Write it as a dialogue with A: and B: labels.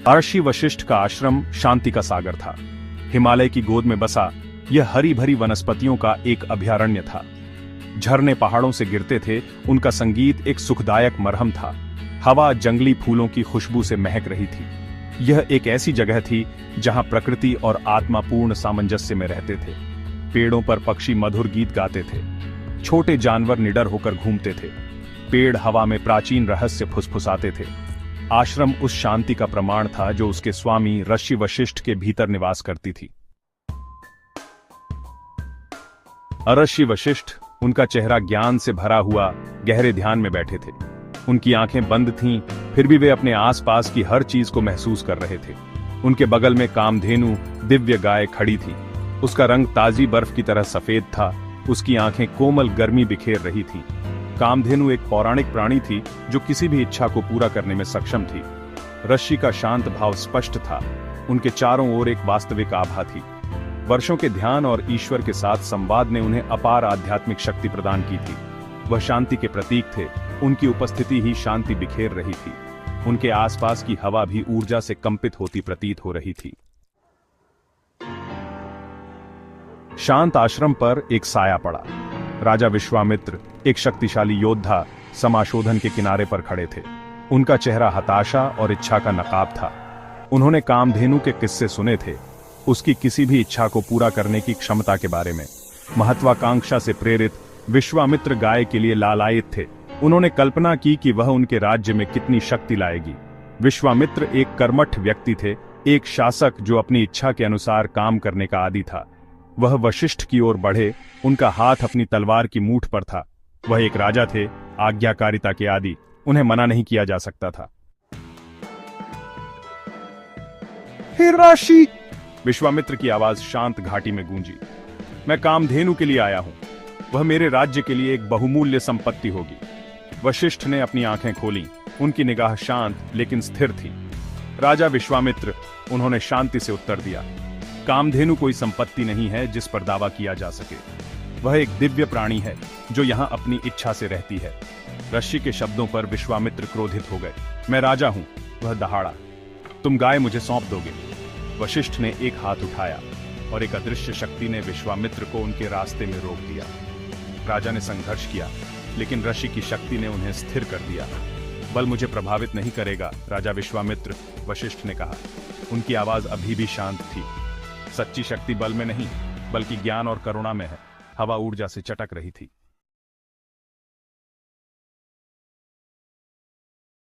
A: महर्षि वशिष्ठ का आश्रम शांति का सागर था। हिमालय की गोद में बसा यह हरी भरी वनस्पतियों का एक अभयारण्य था। झरने पहाड़ों से गिरते थे, उनका संगीत एक सुखदायक मरहम था। हवा जंगली फूलों की खुशबू से महक रही थी। यह एक ऐसी जगह थी जहां प्रकृति और आत्मा पूर्ण सामंजस्य में रहते थे। पेड़ों पर पक्षी मधुर गीत गाते थे, छोटे जानवर निडर होकर घूमते थे, पेड़ हवा में प्राचीन रहस्य फुसफुसाते थे। आश्रम उस शांति का प्रमाण था जो उसके स्वामी ऋषि वशिष्ठ के भीतर निवास करती थी। ऋषि वशिष्ठ, उनका चेहरा ज्ञान से भरा हुआ, गहरे ध्यान में बैठे थे। उनकी आंखें बंद थीं, फिर भी वे अपने आसपास की हर चीज को महसूस कर रहे थे। उनके बगल में कामधेनु दिव्य गाय खड़ी थी। उसका रंग ताजी बर्फ की तरह सफेद था। उसकी आंखें कोमल गर्मी बिखेर रही थी। कामधेनु एक पौराणिक प्राणी थी जो किसी भी इच्छा को पूरा करने में सक्षम थी। ऋषि का शांत भाव स्पष्ट था। उनके चारों ओर एक वास्तविक आभा थी। वर्षों के ध्यान और ईश्वर के साथ संवाद ने उन्हें अपार आध्यात्मिक शक्ति प्रदान की थी। वह शांति के प्रतीक थे। उनकी उपस्थिति ही शांति बिखेर रही थी। उनके आसपास की हवा भी ऊर्जा से कंपित होती प्रतीत हो रही थी। शांत आश्रम पर एक साया पड़ा। राजा विश्वामित्र, एक शक्तिशाली योद्धा, समाशोधन के किनारे पर खड़े थे। उनका चेहरा हताशा और इच्छा का नकाब था। उन्होंने कामधेनु के किस्से सुने थे, उसकी किसी भी इच्छा को पूरा करने की क्षमता के बारे में। महत्वाकांक्षा से प्रेरित विश्वामित्र गाय के लिए लालायित थे। उन्होंने कल्पना की कि वह उनके राज्य में कितनी शक्ति लाएगी। विश्वामित्र एक कर्मठ व्यक्ति थे, एक शासक जो अपनी इच्छा के अनुसार काम करने का आदी था। वह वशिष्ठ की ओर बढ़े, उनका हाथ अपनी तलवार की मूठ पर था। वह एक राजा थे, आज्ञाकारिता के आदी। उन्हें मना नहीं किया जा सकता था। हे ऋषि, विश्वामित्र की आवाज शांत घाटी में गूंजी। मैं कामधेनु के लिए आया हूं। वह मेरे राज्य के लिए एक बहुमूल्य संपत्ति होगी। वशिष्ठ ने अपनी आंखें खोली। उनकी निगाह शांत लेकिन स्थिर थी। राजा विश्वामित्र, उन्होंने शांति से उत्तर दिया, कामधेनु कोई संपत्ति नहीं है जिस पर दावा किया जा सके। वह एक दिव्य प्राणी है जो यहां अपनी इच्छा से रहती है। ऋषि के शब्दों पर विश्वामित्र क्रोधित हो गए। मैं राजा हूं, वह दहाड़ा। तुम गाय मुझे सौंप दोगे? वशिष्ठ ने एक हाथ उठाया और एक अदृश्य शक्ति ने विश्वामित्र को उनके रास्ते में रोक दिया। राजा ने संघर्ष किया, लेकिन ऋषि की शक्ति ने उन्हें स्थिर कर दिया। बल मुझे प्रभावित नहीं करेगा, राजा विश्वामित्र, वशिष्ठ ने कहा। उनकी आवाज अभी भी शांत थी। सच्ची शक्ति बल में नहीं, बल्कि ज्ञान और करुणा में है। हवा ऊर्जा से चटक रही थी।